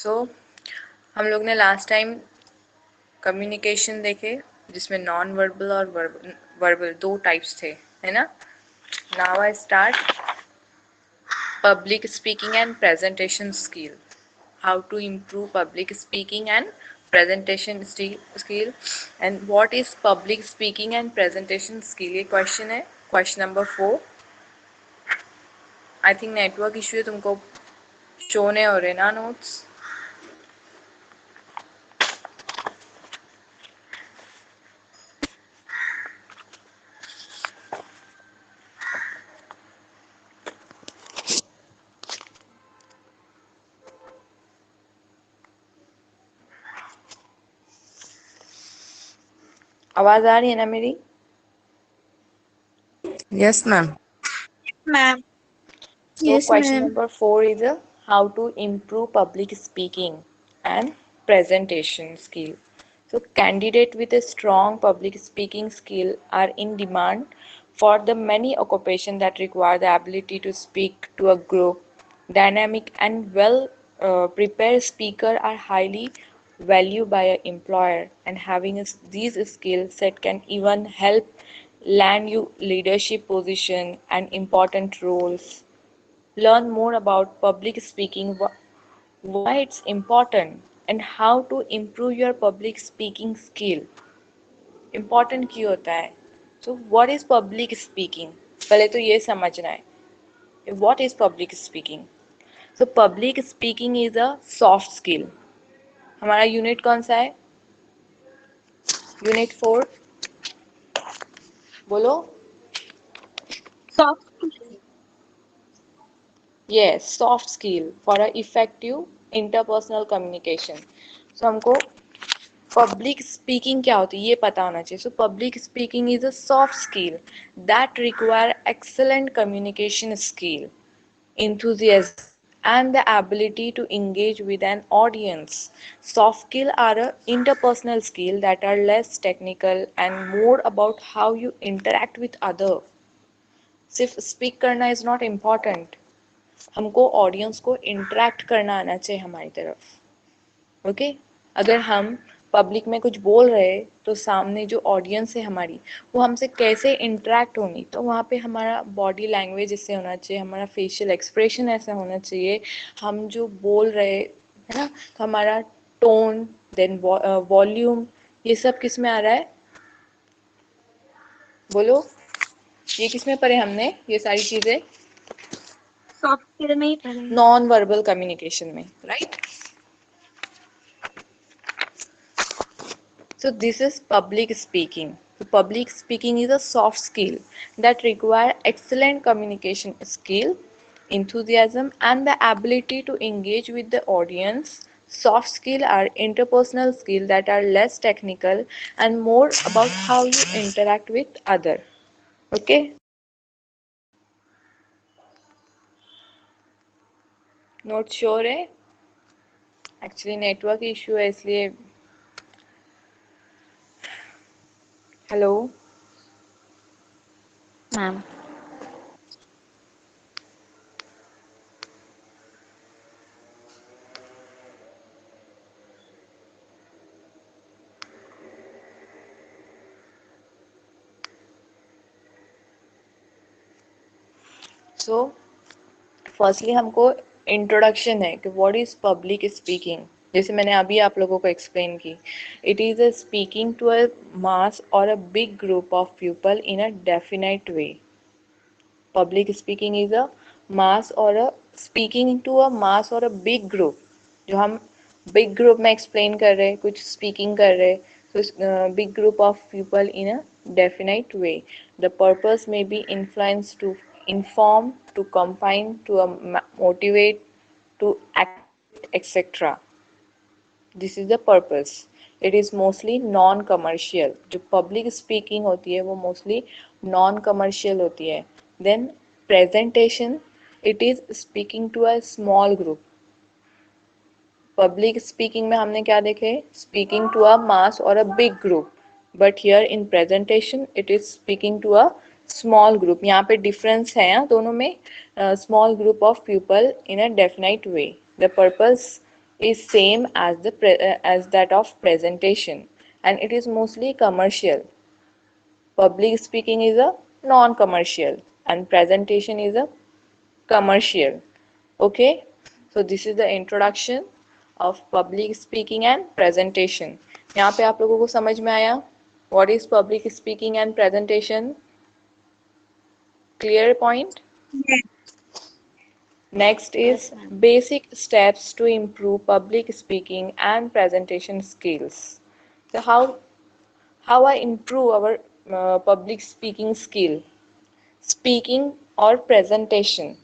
सो हम लोग ने लास्ट टाइम कम्युनिकेशन देखे जिसमें नॉन वर्बल और वर्बल दो टाइप्स थे, है ना. Now I start public speaking and presentation skill. How to improve public speaking and presentation skill. And what is public speaking and presentation skill? ये question है, question number 4. I think network issue है, तुमको show नहीं हो रहे ना notes. आवाज आ रही है ना मेरी? Yes, ma'am. Ma'am. So Yes, question ma'am. number 4 is how to improve public speaking and presentation skill. So candidates with a strong public speaking skill are in demand for the many occupations that require the ability to speak to a group. Dynamic and well prepared speaker are highly valued by an employer, and having these skill set can even help land you leadership position and important roles. Learn more about public speaking, why it's important, and how to improve your public speaking skill. Important क्यों होता है? So what is public speaking? पहले तो ये समझना है. What is public speaking? So public speaking is a soft skill. हमारा unit कौन सा है? यूनिट 4. बोलो. Soft. Yes, soft skill for a effective interpersonal communication. So हमको पब्लिक स्पीकिंग क्या होती है ये पता होना चाहिए. So public speaking is a soft skill that require excellent communication skill, enthusiasm, and the ability to engage with an audience. Soft skills are interpersonal skills that are less technical and more about how you interact with others. सिर्फ speak करना is not important, हमको audience को interact करना आना चाहिए हमारी तरफ. Okay अगर हम पब्लिक में कुछ बोल रहे तो सामने जो ऑडियंस है हमारी वो हमसे कैसे इंटरेक्ट होनी, तो वहाँ पे हमारा बॉडी लैंग्वेज ऐसे होना चाहिए, हमारा फेशियल एक्सप्रेशन ऐसा होना चाहिए, हम जो बोल रहे है ना, तो हमारा टोन देन वॉल्यूम ये सब किस में आ रहा है? बोलो, ये किस में पढ़े हमने ये सारी चीजें? Soft skill में ही पढ़े. नॉन वर्बल कम्युनिकेशन में, right? So this is public speaking. So public speaking is a soft skill that require excellent communication skill, enthusiasm, and the ability to engage with the audience. Soft skill are interpersonal skills that are less technical and more about how you interact with other. Okay? Note sure है? Actually network issue है इसलिए. Hello Ma'am. So firstly हमको introduction है कि what is public speaking. जैसे मैंने अभी आप लोगों को एक्सप्लेन की, it is a speaking to a mass और a big group of people in a definite way. Public speaking is a mass और a speaking to a mass और अ बिग ग्रुप. जो हम बिग ग्रुप में explain कर रहे, कुछ speaking कर रहे, तो big group of people in a definite way. The purpose may be influence to inform, to confine, to motivate, to act, etc. This is the purpose. It is mostly non-commercial. जो public speaking होती है वो mostly non-commercial होती है. Then presentation, it is speaking to a small group. Public speaking में हमने क्या देखे? स्पीकिंग टू अ मास और a big group. But here in presentation it is speaking to a small group. यहाँ पे difference है दोनों में. Small group of people in a definite way. The purpose is same as as that of presentation, and it is mostly commercial. Public speaking is a non-commercial and presentation is a commercial. Okay, so this is the introduction of public speaking and presentation. यहाँ पे आप लोगों को समझ में आया what is public speaking and presentation? Clear point? Yes. Next is basic steps to improve public speaking and presentation skills. So how I improve our public speaking skill? Speaking or presentation.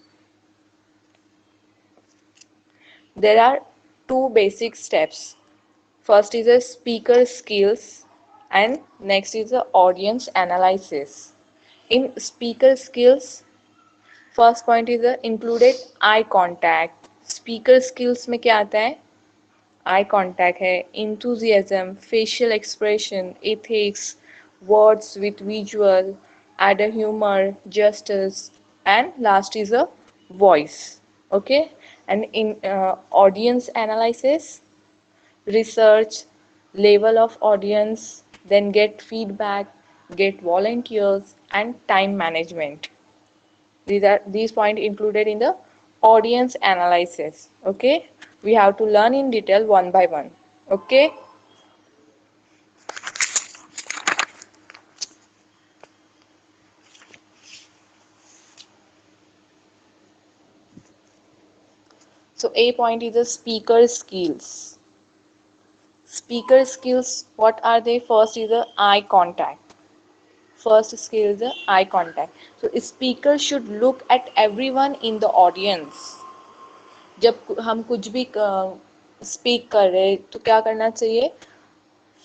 There are two basic steps. First is the speaker skills and next is the audience analysis. In speaker skills, first point is the included eye contact. Speaker skills में क्या आता है? Eye contact है, enthusiasm, facial expression, ethics, words with visual, add a humor, justice, and last is a voice. Okay, and in audience analysis, research, level of audience, then get feedback, get volunteers, and time management. These points included in the audience analysis. Okay, we have to learn in detail one by one. Okay, so A point is the speaker skills. Speaker skills, what are they? First is the eye contact. First skill is the eye contact. So speaker should look at everyone in the audience. जब हम कुछ भी speak कर रहे तो क्या करना चाहिए?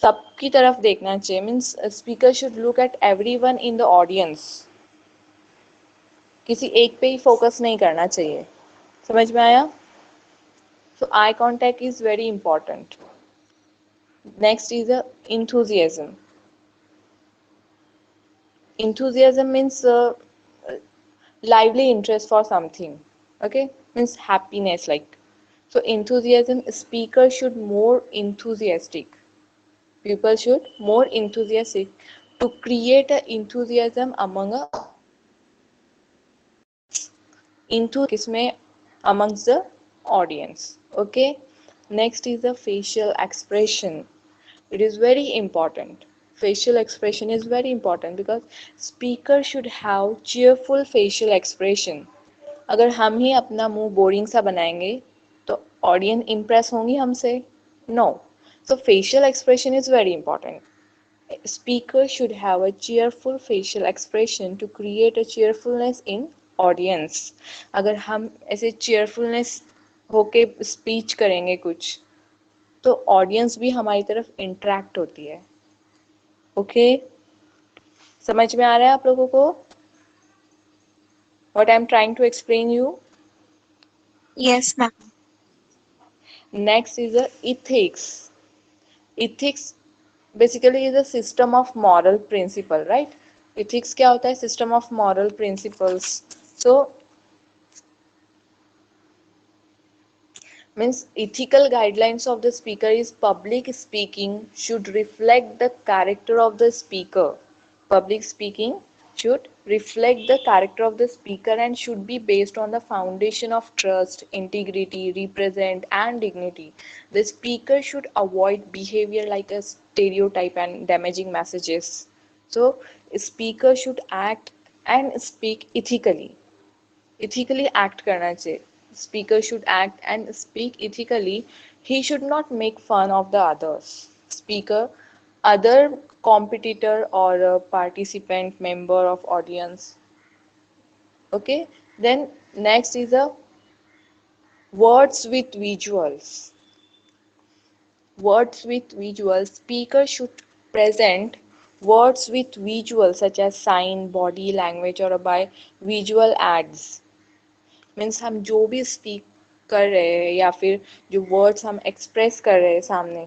सबकी तरफ देखना चाहिए. Means speaker should look at everyone in the audience. किसी एक पे ही फोकस नहीं करना चाहिए. समझ में आया? So eye contact is very important. Next is the enthusiasm. Enthusiasm means lively interest for something. Okay, means happiness, like. So enthusiasm, speaker should more enthusiastic. People should more enthusiastic to create a enthusiasm among a into kisme amongst the audience. Okay, next is the facial expression. It is very important. Facial expression is very important because speaker should have cheerful facial expression. अगर हम ही अपना मुंह boring सा बनाएंगे तो audience impress होंगी हमसे? No. So facial expression is very important. Speaker should have a cheerful facial expression to create a cheerfulness in audience. अगर हम ऐसे cheerfulness होके स्पीच करेंगे कुछ तो ऑडियंस भी हमारी तरफ इंटरेक्ट होती है. ओके, समझ में आ रहा है आप लोगों को what I'm trying to explain you? Yes, ma'am. Next is the ethics. Ethics basically is a system of moral principle, right? Ethics क्या होता है? System of moral principles. So means ethical guidelines of the speaker is public speaking should reflect the character of the speaker. Public speaking should reflect the character of the speaker and should be based on the foundation of trust, integrity, represent, and dignity. The speaker should avoid behavior like a stereotype and damaging messages. So, a speaker should act and speak ethically. Ethically act करना चाहिए. Speaker should act and speak ethically. He should not make fun of the others. Speaker, other competitor or a participant member of audience. Okay. Then next is a words with visuals. Words with visuals. Speaker should present words with visuals such as sign, body language or by visual ads. Means हम जो भी speak कर रहे हैं या फिर जो words हम एक्सप्रेस कर रहे हैं सामने,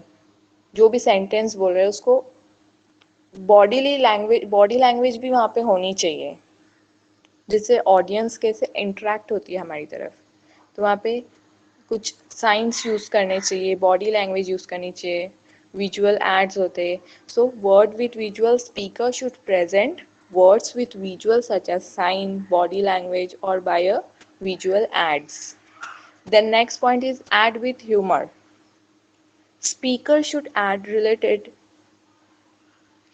जो भी सेंटेंस बोल रहे हैं उसको बॉडी लैंग्वेज भी वहाँ पे होनी चाहिए जिससे ऑडियंस कैसे इंटरेक्ट होती है हमारी तरफ. तो वहाँ पे कुछ साइंस यूज करने चाहिए, बॉडी लैंग्वेज यूज करनी चाहिए, विजुअल एड्स होते, so word with visual speaker should present words with visual such as sign, body language or by a visual ads. Then next point is add with humor. Speaker should add related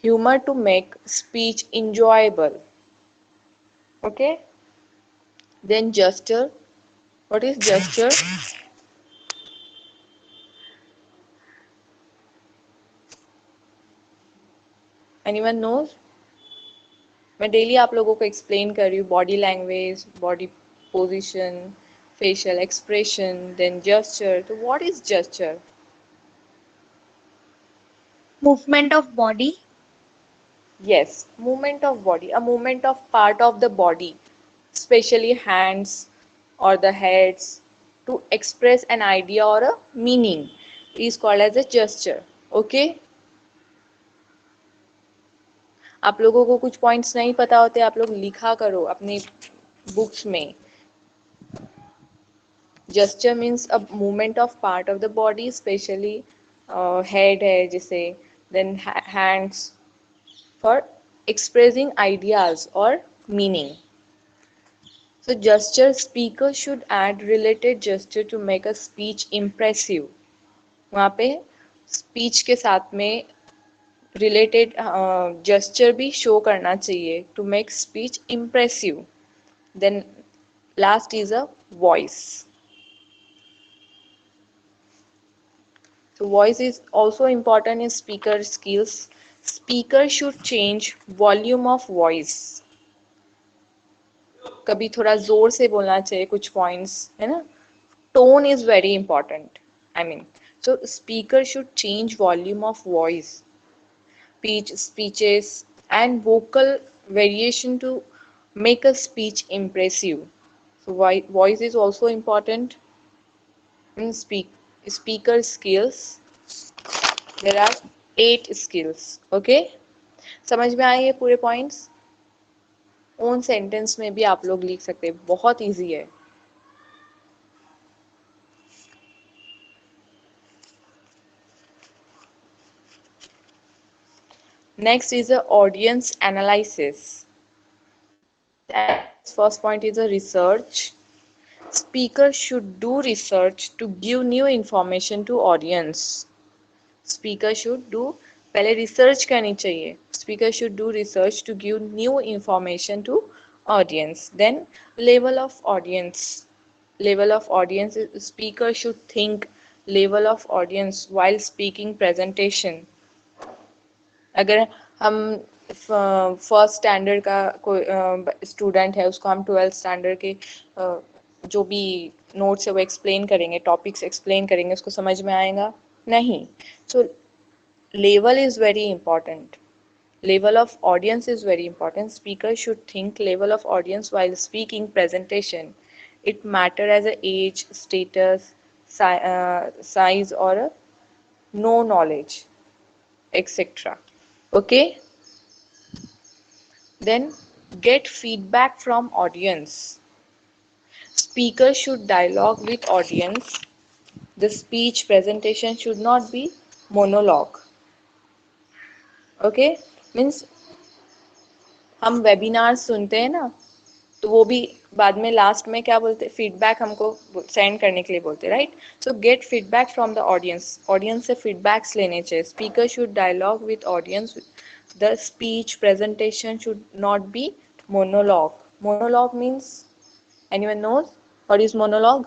humor to make speech enjoyable. Okay? Then gesture. What is gesture? Anyone knows? मैं daily आप लोगों को explain कर रही हूँ body language, body position, facial expression, then gesture. तो what is gesture? Movement of body. Yes, movement of body, a movement of part of the body, especially hands or the heads, to express an idea or a meaning is called as a gesture. Okay? आप लोगों को कुछ points नहीं पता होते, आप लोग लिखा करो अपनी बुक्स में. Gesture means a movement of part of the body, especially head है जैसे, then hands for expressing ideas or meaning. So gesture, speaker should add related gesture to make a speech impressive. वहाँ पे speech के साथ में related gesture भी show करना चाहिए to make speech impressive. Then last is a voice. So voice is also important in speaker skills. Speaker should change volume of voice. कभी थोड़ा जोर से बोलना चाहिए कुछ पॉइंट्स है ना. Tone is very important. I mean, so speaker should change volume of voice, pitch, speeches, and vocal variation to make a speech impressive. So voice is also important in speaker skills. There are 8 skills. Okay? समझ में आए ये पूरे points? Own sentence में भी आप लोग लिख सकते हैं, बहुत इजी है. Next is the audience analysis. Audience analysis, first point is a research. Speaker should do research to give new information to audience. Speaker should do, पहले research करनी चाहिए. Speaker should do research to give new information to audience. Then level of audience. Level of audience is speaker should think level of audience while speaking presentation. अगर हम first standard का कोई student है, उसको हम 12th standard के जो भी नोट्स है वो एक्सप्लेन करेंगे, टॉपिक्स एक्सप्लेन करेंगे, उसको समझ में आएगा नहीं. सो level is very important. Level of audience is very important. Speaker should think level of audience while speaking presentation. It matter as a age, status, size or a no knowledge, etc. Okay? Then get feedback from audience. Speaker should dialogue with audience. The speech presentation should not be monologue. Okay? Means हम webinar सुनते हैं ना, तो वो भी बाद में last में क्या बोलते, फीडबैक हमको सेंड करने के लिए बोलते, right? So get feedback from the audience. Audience से फीडबैक्स लेने चाहिए. Speaker should dialogue with audience. The speech presentation should not be monologue. Monologue means, anyone knows what is monologue?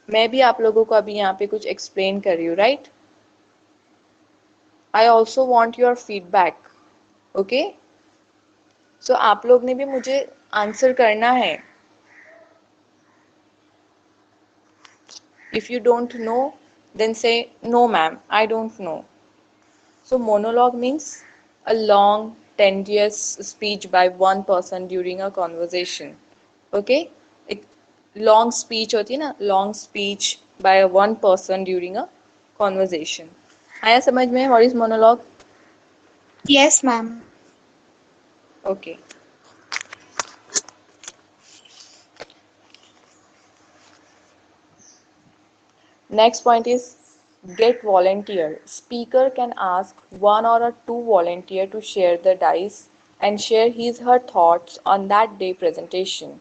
मैं भी आप लोगों को अभी यहाँ पे कुछ एक्सप्लेन कर रही हूँ, right? I also want your feedback. Okay? So आप लोग ने भी मुझे आंसर करना है. If you don't know, then say, no ma'am, I don't know. So monologue means a long, tedious speech by one person during a conversation. Okay, एक long speech होती है ना, long speech by one person during a conversation. आया समझ में what is monologue? Yes, ma'am. Okay. Next point is get volunteer. Speaker can ask one or a two volunteer to share the dice and share his her thoughts on that day presentation.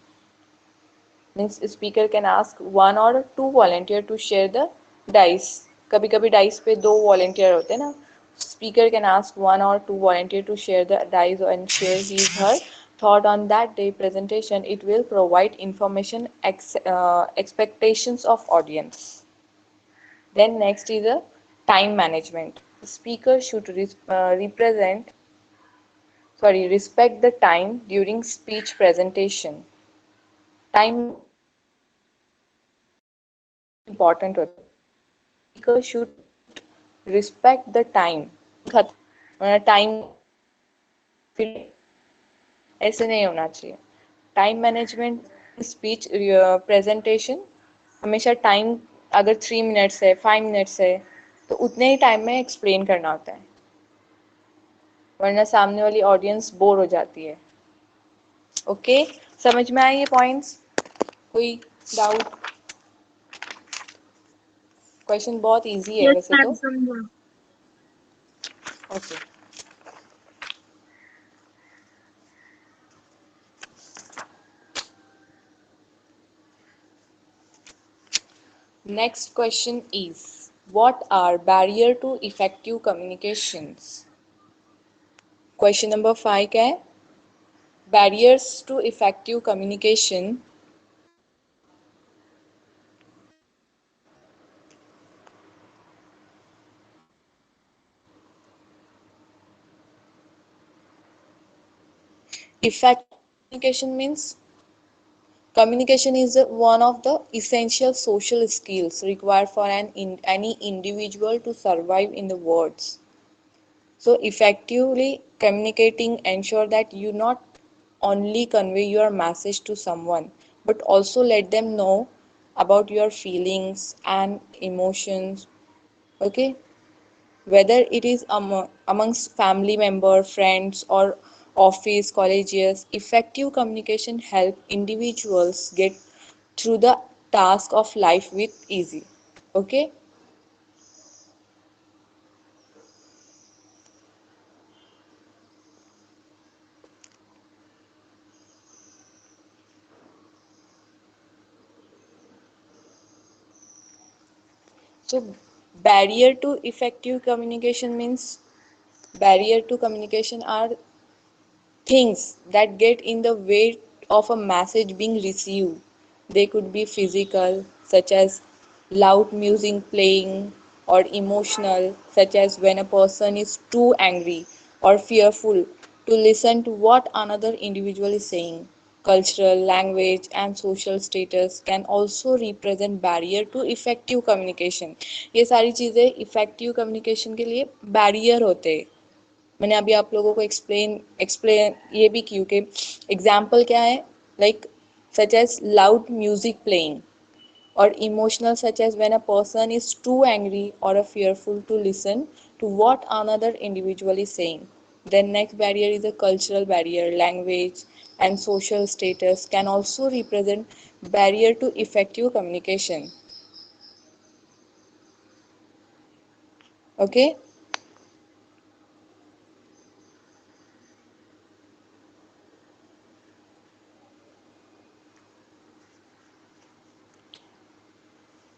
Means speaker can ask one or two volunteer to share the dice. कभी कभी dice पे दो volunteer होते हैं ना. Speaker can ask one or two volunteer to share the dice and share his her thought on that day presentation. It will provide information expectations of audience. Then next is a time management. The speaker should respect the time during speech presentation. Time important होता है. Speaker should respect the time. Time ऐसे नहीं होना चाहिए. Time management speech presentation हमेशा time, अगर 3 minutes है 5 minutes है तो उतने ही टाइम में एक्सप्लेन करना होता है, वरना सामने वाली ऑडियंस बोर हो जाती है. ओके, समझ में आए ये पॉइंट्स? कोई डाउट? क्वेश्चन बहुत इजी है Yes, वैसे ma'am. तो. Samjha. Okay. Next question is what are barrier to effective communications. Question number 5 क्या है? Barriers to effective communication. Effective communication means communication is one of the essential social skills required for any individual to survive in the world. So effectively communicating ensure that you not only convey your message to someone but also let them know about your feelings and emotions. Okay, whether it is amongst family member, friends, or office colleagues, effective communication help individuals get through the task of life with easy. Okay, so barrier to effective communication means barrier to communication are things that get in the way of a message being received. They could be physical, such as loud music playing, or emotional, such as when a person is too angry or fearful to listen to what another individual is saying. Cultural, language, and social status can also represent barrier to effective communication. ये सारी चीज़ें effective communication के लिए barrier होते हैं. मैंने अभी आप लोगों को एक्सप्लेन ये भी की कि एग्जाम्पल क्या है, like such as loud music playing और emotional such as when a person is too angry और a fearful to listen to what another individual is saying. Then next barrier is a cultural barrier. Language and social status can also represent barrier to effective communication. Okay,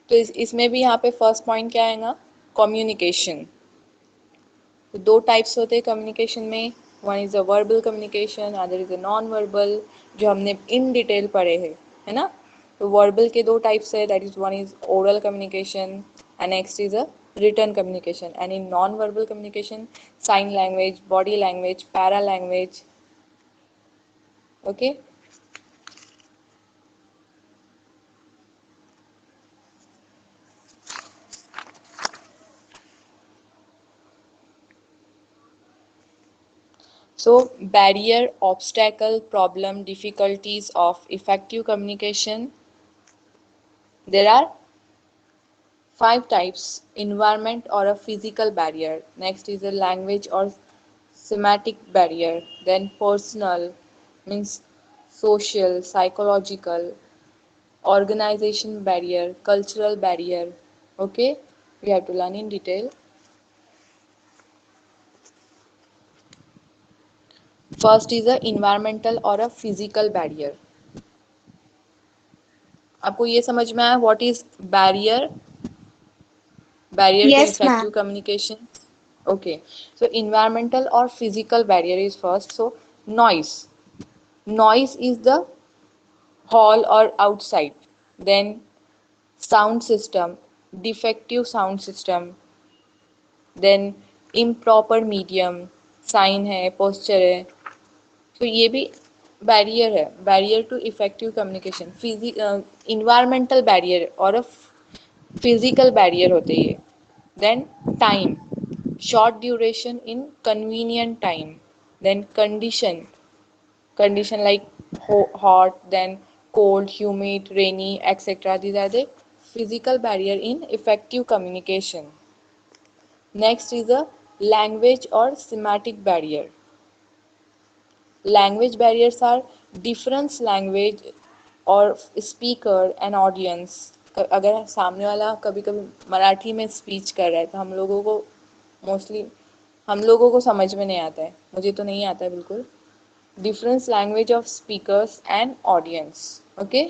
तो इसमें भी यहाँ पे first point क्या आएगा? Communication. तो दो types होते हैं कम्युनिकेशन में. One is a verbal communication, other is a non verbal, जो हमने इन डिटेल पढ़े हैं, है ना. तो वर्बल के दो टाइप्स है, that is one is oral communication and next is a written communication. And in non verbal communication sign language, body language, paralanguage. Okay, So, barrier, obstacle, problem, difficulties of effective communication. There are five types: environment or a physical barrier. Next is a language or semantic barrier. Then personal means social, psychological, organization barrier, cultural barrier. Okay, we have to learn in detail. First is a environmental or a physical barrier. आपको ये समझ में आया what is barrier barrier to Yes, effective ma'am. communication? Okay, so environmental or physical barrier is first. So noise. Noise is the hall or outside. Then sound system, defective sound system. Then improper medium, sign है, posture है. तो ये भी barrier है. Barrier to effective communication. Environmental barrier और a physical barrier होते हैं ये. Then time, short duration in convenient time. Then condition like hot, then cold, humid, rainy, etc. These are the physical barrier in effective communication. Next is a language or semantic barrier. Language barriers are different language और speaker and audience. अगर सामने वाला कभी कभी मराठी में speech कर रहा है तो हम लोगों को मोस्टली हम लोगों को समझ में नहीं आता है. मुझे तो नहीं आता है बिल्कुल. Difference language of speakers and audience. Okay,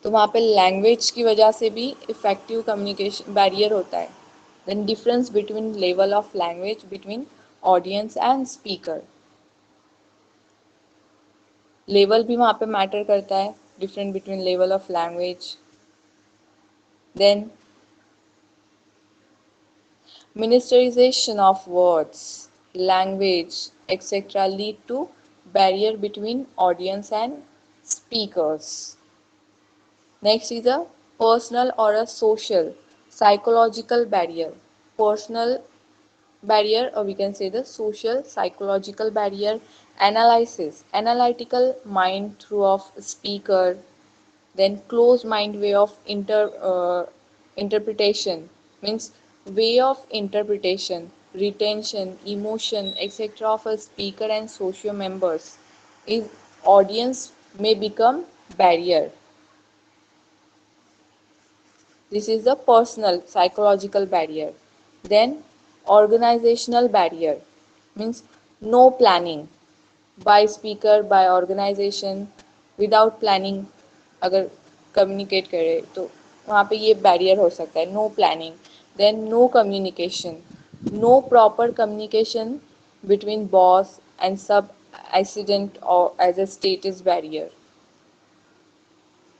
तो वहाँ पे लैंग्वेज की वजह से भी इफेक्टिव कम्युनिकेशन बैरियर होता है. Then difference between level of language between audience and speaker. Level भी वहाँ पे मैटर करता है. Different between level of language. Then Ministerization of words, language, etc. lead to barrier between audience and speakers. Next is a personal or a social, psychological barrier. Personal barrier, or we can say the social, psychological barrier, analysis, analytical mind through of speaker, then closed mind way of interpretation means way of interpretation, retention, emotion, etc. of a speaker and social members is audience may become barrier. This is the personal psychological barrier. Then organizational barrier means no planning by speaker, by organization, without planning अगर communicate करे तो वहाँ पे ये barrier हो सकता है. No planning. Then no communication. No proper communication between boss and sub assistant or as a status barrier.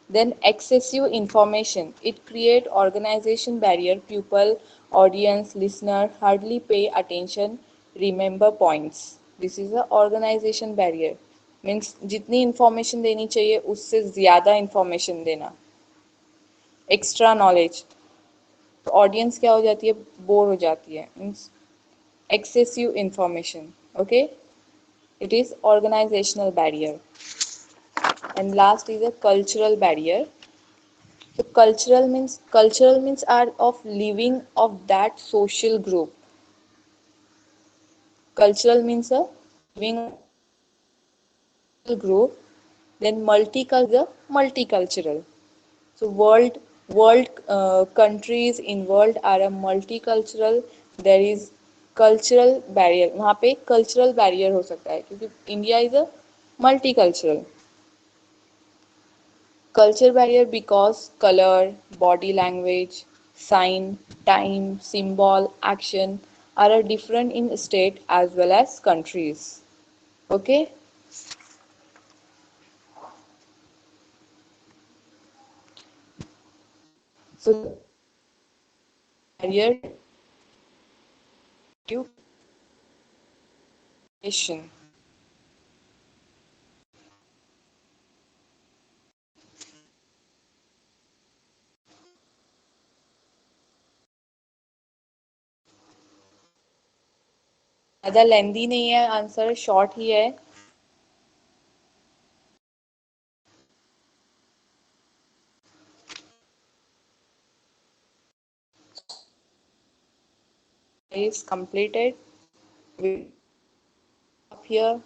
Then excessive information. It create organization barrier. Pupil, audience, listener hardly pay attention, remember points. This is a organization barrier. Means जितनी information देनी चाहिए उससे ज़्यादा information देना. Extra knowledge. तो audience क्या हो जाती है? Bore हो जाती है. Means excessive information. Okay? It is organizational barrier. And last is a cultural barrier. So cultural means are of living of that social group. Cultural means a living of social group. Then multicultural, multicultural. So world countries in world are a multicultural. There is cultural barrier. वहाँ पे cultural barrier हो सकता है क्योंकि India is a multicultural. Culture barrier because color, body language, sign, time, symbol, action are different in state as well as countries. Okay? So barrier to communication. ज़्यादा लेंदी नहीं है, answer short ही है। Is completed. We up here.